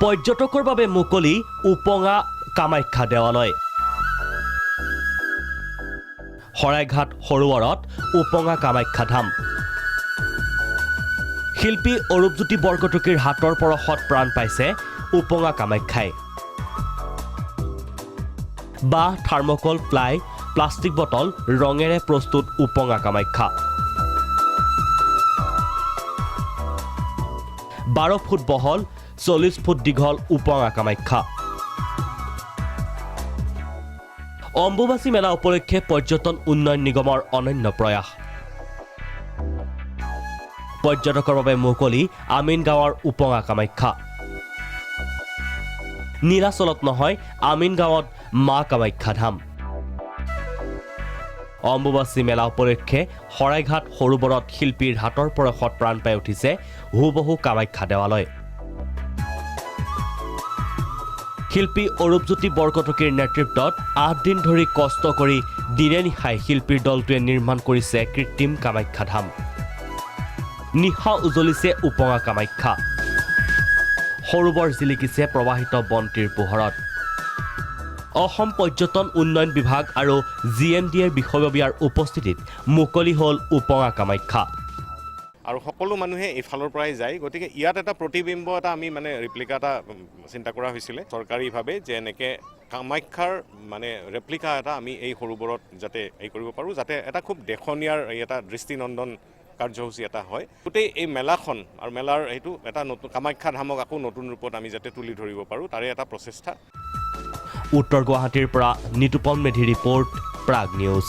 পৰ্যটকৰ বাবে মুকলি উপঙা কামাখ্যা দেৱালয় শৰাইঘাট সৰোবৰত উপঙা কামাখ্যা ধাম শিল্পী অৰূপজ্যোতি বৰকটকীৰ হাতৰ পৰশত প্ৰাণ পাইছে উপঙা কামাখ্যাই বাঁহ থাৰ্মকল প্লাই প্লাষ্টিক বটল ৰঙেৰে প্ৰস্তুত উপঙা কামাখ্যা 12 ফুট বহল 40 ফুট দীঘল উপঙা কামাখ্যা অম্বুবাচী মেলা উপলক্ষে পৰ্যটন উন্নয়ন নিগমৰ অনন্য প্ৰয়াস পৰ্যটকৰ বাবে মুকলি আমিন গাঁৱৰ উপঙা কামাখ্যা নীলাচলত নহয় আমিন গাঁৱত মা কামাখ্যা ধাম অম্বুবাচী মেলা উপলক্ষে শৰাইঘাট সৰোবৰত শিল্পীৰ হাতৰ পৰশত প্ৰাণ পাই উঠিছে হুবহু কামাখ্যা দেৱালয় শিল্পী অৰূপজ্যোতি বৰকটকীৰ নেতৃত্বত 8 দিন ধৰি কষ্ট কৰি দিনে নিশাই শিল্পীৰ দলটোৱে নিৰ্মাণ কৰিছে কৃত্ৰিম কামাখ্যা ধাম নিশা উজলিছে উপঙা কামাখ্যা সৰোবৰ জিলিকিছে প্ৰবাহিত বন্তিৰ পোহৰত অসম পৰ্যটন উন্নয়ন বিভাগ আৰু জিএমডিএৰ বিষয়ববীয়াৰ উপস্থিতিত মুকলি হ'ল উপঙা কামাখ্যা আৰু সকলো মানুহে ইফালৰ পৰাই যায় গতিকে ইয়াত এটা প্ৰতিবিম্ব এটা আমি মানে ৰেপ্লিকা এটা চিন্তা কৰা হৈছিলে চৰকাৰীভাৱে যে এনেকৈ কামাখ্যাৰ মানে ৰেপ্লিকা এটা আমি এই সৰোবৰত যাতে এই কৰিব পাৰোঁ যাতে এটা খুব দেখনীয়াৰ এটা দৃষ্টিনন্দন কাৰ্যসূচী এটা হয় গোটেই এই মেলাখন আৰু মেলাৰ এইটো এটা নতুন কামাখ্যা ধামক আকৌ নতুন ৰূপত আমি যাতে তুলি ধৰিব পাৰোঁ তাৰে এটা প্ৰচেষ্টা উত্তৰ গুৱাহাটীৰ পৰা নিতুপন মেধি ৰিপৰ্ট প্ৰাগ নিউজ